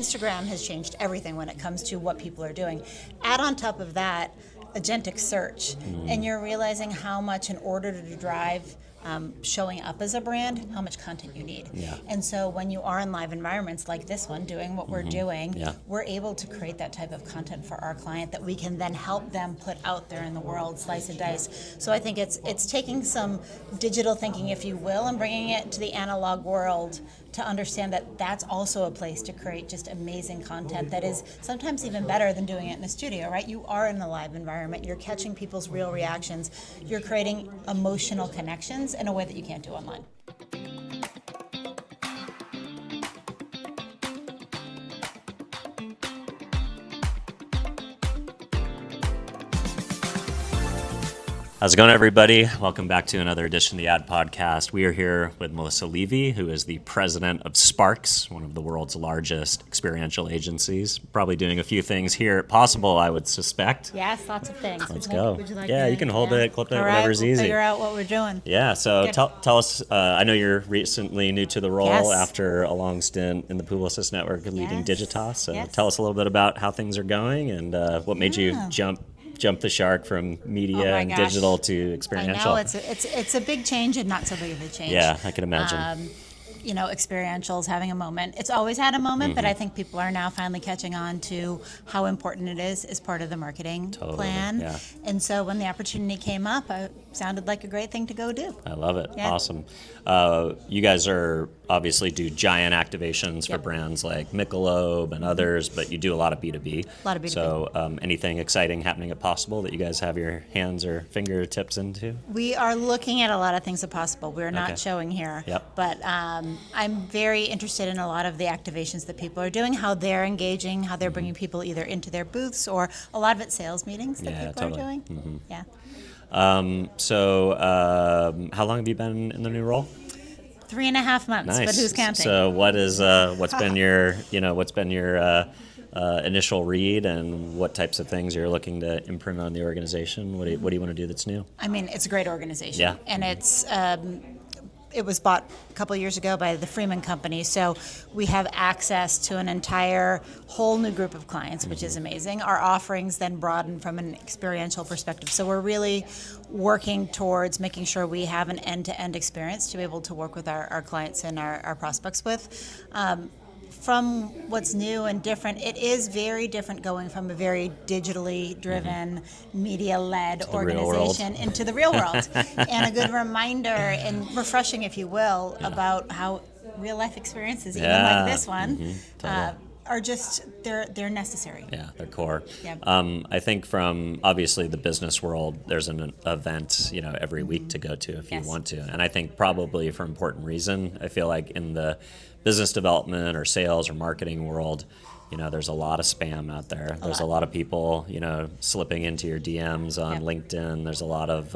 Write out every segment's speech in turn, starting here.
Instagram has changed everything when it comes to what people are doing. Add on top of that agentic search, and you're realizing how much, in order to drive showing up as a brand, how much content you need. Yeah. And so when you are in live environments like this one, doing what we're doing, Yeah. we're able to create that type of content for our client that we can then help them put out there in the world, slice and dice. So I think it's taking some digital thinking, if you will, and bringing it to the analog world to understand that that's also a place to create just amazing content that is sometimes even better than doing it in a studio, right? You are in a live environment, you're catching people's real reactions, you're creating emotional connections in a way that you can't do online. How's it going, everybody? Welcome back to another edition of the Ad Podcast. We are here with Melissa Levy, who is the president of Sparks, one of the world's largest experiential agencies. Probably doing a few things here at Possible, I would suspect. Yes, lots of things. Let's go. Would you like yeah, to, you can hold it, clip it, All right, whatever's we'll easy. Figure out what we're doing. Yeah, so Okay. tell us, I know you're recently new to the role Yes. after a long stint in the Publicis Network leading Yes. Digitas. So Yes. tell us a little bit about how things are going and what made you jump the shark from media Oh my and gosh. digital to I experiential. know it's a big change and not so big of a change. Yeah, I can imagine. Experiential is having a moment. It's always had a moment, but I think people are now finally catching on to how important it is as part of the marketing plan. yeah. And so when the opportunity came up, it sounded like a great thing to go do. I love it. Yeah. Awesome. You guys are obviously do giant activations for Yep. brands like Michelob and others, but you do a lot of B2B. A lot of B2B. So anything exciting happening at Possible that you guys have your hands or fingertips into? We are looking at a lot of things that possible. We're not Okay. showing here, Yep. but I'm very interested in a lot of the activations that people are doing, how they're engaging, how they're bringing people either into their booths or a lot of it sales meetings that Yeah, people totally. are doing. Yeah. How long have you been in the new role? 3.5 months, Nice. but who's counting? So what is what's been your initial read, and what types of things you're looking to imprint on the organization? What do you want to do that's new? I mean, it's a great organization. Yeah. And it was bought a couple of years ago by the Freeman Company, so we have access to an entire whole new group of clients, which is amazing. Our offerings then broaden from an experiential perspective. So we're really working towards making sure we have an end-to-end experience to be able to work with our clients and our prospects with. From what's new and different, it is very different going from a very digitally driven, media-led the real world. organization into the real world. And a good reminder and refreshing, if you will, about how real-life experiences, even Yeah. like this one, Totally. are just, they're necessary. Yeah, they're core. Yep. I think from obviously the business world, there's an event, every week to go to if you Yes. want to. And I think probably for important reason, I feel like in the business development or sales or marketing world, there's a lot of spam out there. There's a lot of people, slipping into your DMs on Yep. LinkedIn. There's a lot of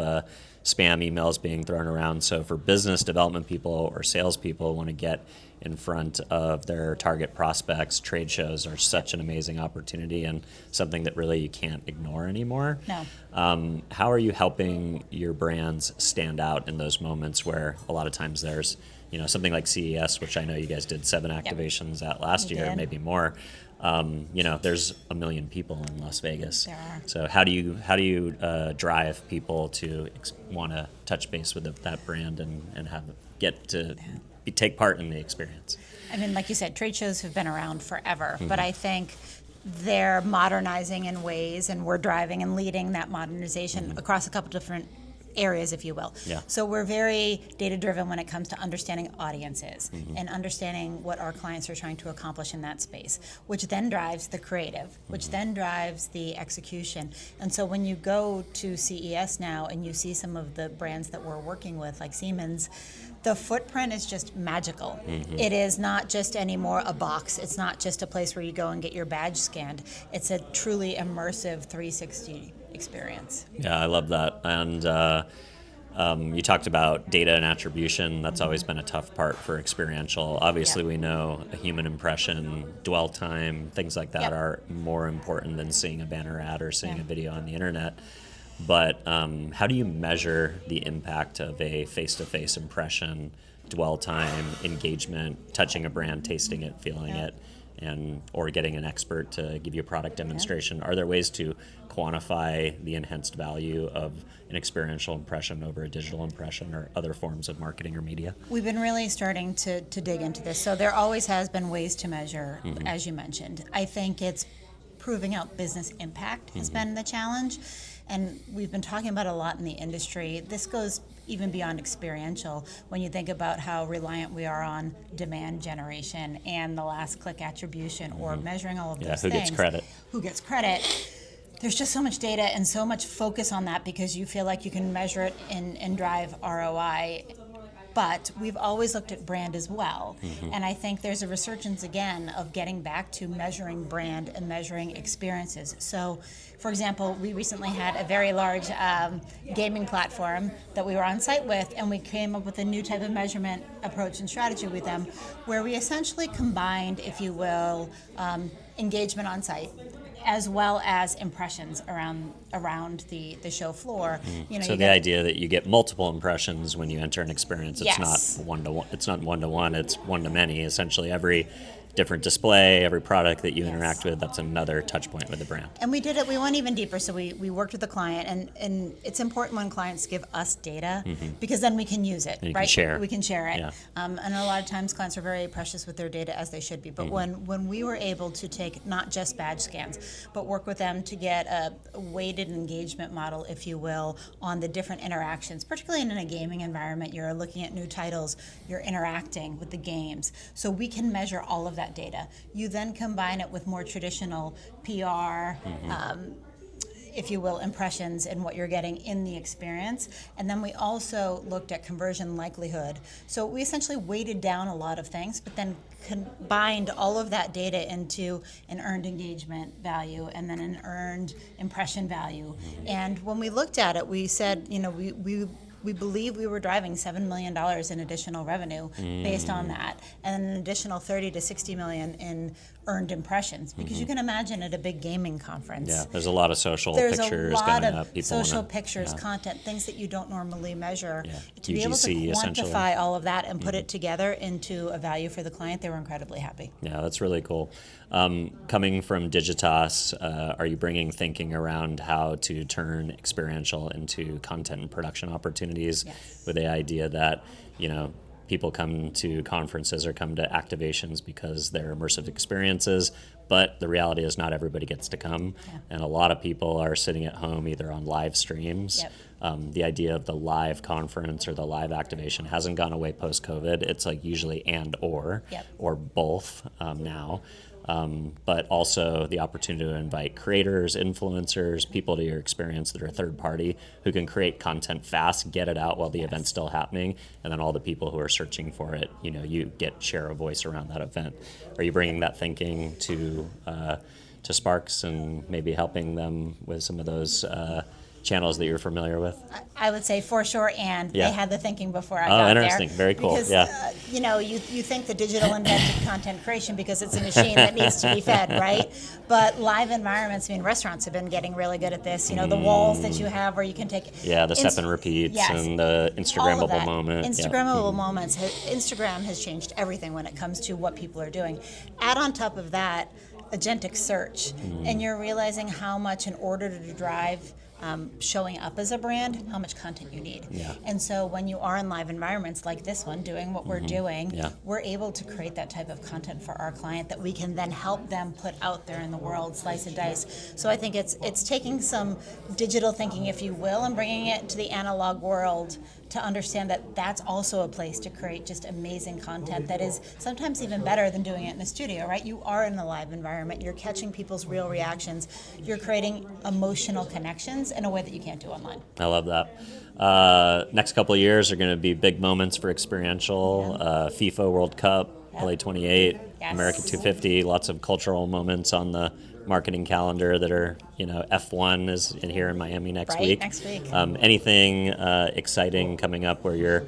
spam emails being thrown around. So for business development people or salespeople who want to get in front of their target prospects, trade shows are such an amazing opportunity and something that really you can't ignore anymore. No. How are you helping your brands stand out in those moments where a lot of times there's, something like CES, which I know you guys did 7 activations at last We year, did. maybe more. There's 1 million people in Las Vegas. There are. So how do you drive people to want to touch base with that brand and take part in the experience? I mean, like you said, trade shows have been around forever, but I think they're modernizing in ways, and we're driving and leading that modernization across a couple different areas, if you will. Yeah. So we're very data-driven when it comes to understanding audiences and understanding what our clients are trying to accomplish in that space, which then drives the creative, which then drives the execution. And so when you go to CES now and you see some of the brands that we're working with, like Siemens, the footprint is just magical. It is not just anymore a box. It's not just a place where you go and get your badge scanned. It's a truly immersive 360 experience. Yeah, I love that. And you talked about data and attribution. That's always been a tough part for experiential. Obviously, Yeah. we know a human impression, dwell time, things like that Yep. are more important than seeing a banner ad or seeing Yeah. a video on the internet. But how do you measure the impact of a face-to-face impression, dwell time, engagement, touching a brand, tasting it, feeling Yeah. it? or getting an expert to give you a product demonstration. Are there ways to quantify the enhanced value of an experiential impression over a digital impression or other forms of marketing or media? We've been really starting to dig into this. So there always has been ways to measure, as you mentioned. I think it's proving out business impact has been the challenge. And we've been talking about a lot in the industry. This goes even beyond experiential when you think about how reliant we are on demand generation and the last click attribution or measuring all of those who things. gets credit? Who gets credit? There's just so much data and so much focus on that because you feel like you can measure it and drive ROI. But we've always looked at brand as well. And I think there's a resurgence again of getting back to measuring brand and measuring experiences. So, for example, we recently had a very large gaming platform that we were on site with, and we came up with a new type of measurement approach and strategy with them where we essentially combined, if you will, engagement on site as well as impressions around the show floor. So the idea that you get multiple impressions when you enter an experience, it's Yes. not one-to-one, it's not one-to-one, it's one-to-many. Essentially every different display, every product that you interact with, that's another touch point with the brand. And we did it, we went even deeper. So we worked with the client, and it's important when clients give us data because then we can use it, And you right? can share. We can share it. Yeah. And a lot of times clients are very precious with their data, as they should be. But when we were able to take not just badge scans, but work with them to get a weighted engagement model, if you will, on the different interactions, particularly in a gaming environment, you're looking at new titles, you're interacting with the games. So we can measure all of that data. You then combine it with more traditional PR, if you will, impressions and what you're getting in the experience. And then we also looked at conversion likelihood. So we essentially weighted down a lot of things, but then combined all of that data into an earned engagement value and then an earned impression value. And when we looked at it, we said, we believe we were driving $7 million in additional revenue based on that, and an additional 30 to 60 million in earned impressions. Because you can imagine at a big gaming conference, Yeah, there's a lot of social there's pictures a lot going of up. People social wanna, pictures, content, things that you don't normally measure. Yeah, To be able to UGC essentially. quantify all of that and put it together into a value for the client, they were incredibly happy. Yeah, that's really cool. Coming from Digitas, are you bringing thinking around how to turn experiential into content and production opportunities? Yes. With the idea that, people come to conferences or come to activations because they're immersive experiences, but the reality is not everybody gets to come. Yeah. And a lot of people are sitting at home either on live streams. Yep. The idea of the live conference or the live activation hasn't gone away post-COVID. It's like usually or both now. But also the opportunity to invite creators, influencers, people to your experience that are third party who can create content fast, get it out while the event's still happening, and then all the people who are searching for it, you share a voice around that event. Are you bringing that thinking to Sparks and maybe helping them with some of those channels that you're familiar with? I would say for sure, and Yeah. they had the thinking before I got there. Oh, interesting. Very cool. Because, Yeah. You think the digital invented content creation because it's a machine that needs to be fed, right? But live environments, restaurants have been getting really good at this. The walls that you have where you can take... Yeah, the step and repeats Yes. and the all of Instagrammable that. moment. Instagrammable moments. Instagram has changed everything when it comes to what people are doing. Add on top of that, agentic search, and you're realizing how much in order to drive showing up as a brand, how much content you need. Yeah. And so when you are in live environments like this one, doing what we're doing, Yeah. we're able to create that type of content for our client that we can then help them put out there in the world, slice and dice. So I think it's taking some digital thinking, if you will, and bringing it to the analog world to understand that that's also a place to create just amazing content that is sometimes even better than doing it in a studio, right? You are in a live environment, you're catching people's real reactions, you're creating emotional connections in a way that you can't do online. I love that. Next couple of years are going to be big moments for experiential. FIFA World Cup, LA 28, Yes. America 250, lots of cultural moments on the marketing calendar that are, F1 is in here in Miami next Right, week. next week. Anything exciting coming up where you're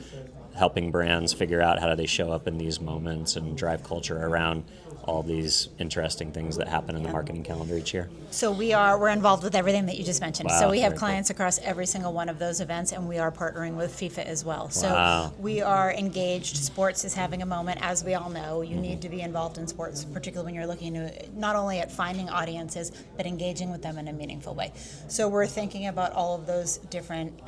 helping brands figure out how do they show up in these moments and drive culture around all these interesting things that happen in the marketing calendar each year? So we're involved with everything that you just mentioned. Wow, So we have very clients across every single one of those events, and we are partnering with FIFA as well. So Wow. we are engaged. Sports is having a moment, as we all know. You need to be involved in sports, particularly when you're looking to not only at finding audiences, but engaging with them in a meaningful way. So we're thinking about all of those different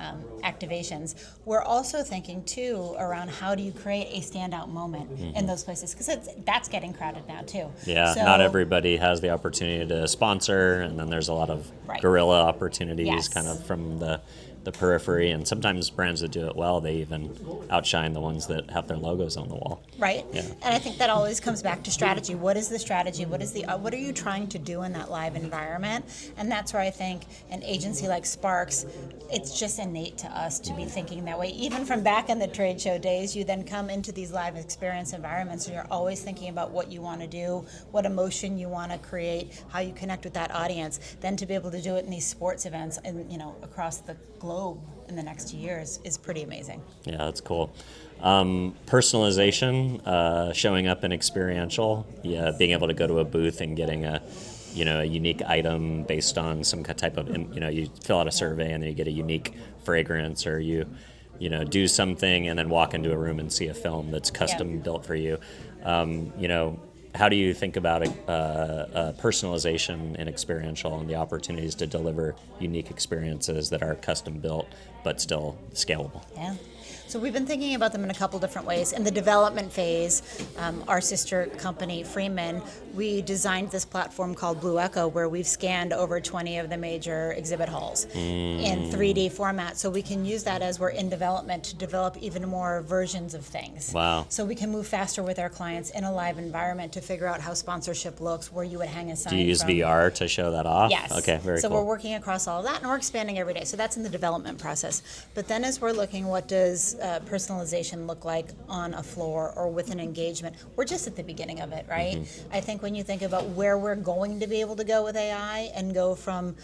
activations. We're also thinking too around how do you create a standout moment in those places, because that's getting crowded now too. Yeah, So, not everybody has the opportunity to sponsor, and then there's a lot of Right. guerrilla opportunities Yes. kind of from the periphery, and sometimes brands that do it well, they even outshine the ones that have their logos on the wall. Right. Yeah. And I think that always comes back to strategy. What is the strategy? What are you trying to do in that live environment? And that's where I think an agency like Sparks, it's just innate to us to be thinking that way. Even from back in the trade show days, you then come into these live experience environments and you're always thinking about what you want to do, what emotion you want to create, how you connect with that audience. Then to be able to do it in these sports events and across the globe in the next years is pretty amazing. Yeah, that's cool. Personalization, showing up in Experiential, being able to go to a booth and getting a unique item based on some type of, you fill out a survey and then you get a unique fragrance, or you do something and then walk into a room and see a film that's custom built for you. How do you think about personalization and Experiential and the opportunities to deliver unique experiences that are custom built but still scalable? Yeah. So we've been thinking about them in a couple different ways. In the development phase, our sister company, Freeman, we designed this platform called Blue Echo, where we've scanned over 20 of the major exhibit halls in 3D format. So we can use that as we're in development to develop even more versions of things. Wow. So we can move faster with our clients in a live environment to figure out how sponsorship looks, where you would hang a sign Do you use from. VR to show that off? Yes. Okay, very so cool. we're working across all of that, and we're expanding every day. So that's in the development process. But then as we're looking, what does personalization look like on a floor or with an engagement? We're just at the beginning of it, right? I think when you think about where we're going to be able to go with AI and go from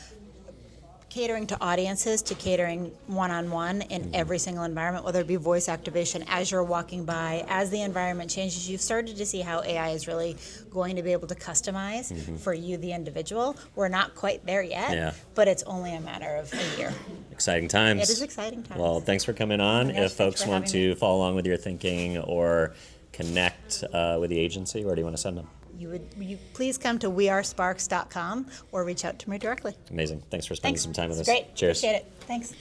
catering to audiences to catering one-on-one in every single environment, whether it be voice activation, as you're walking by, as the environment changes, you've started to see how AI is really going to be able to customize for you, the individual. We're not quite there yet, but it's only a matter of a year. Exciting times. It is exciting times. Well, thanks for coming on. Yes, If thanks folks for want having to follow along with your thinking or connect with the agency, where do you want to send them? You please come to wearesparks.com or reach out to me directly. Amazing. Thanks for spending Thanks. some time with It's us. great. Cheers. Appreciate it. Thanks.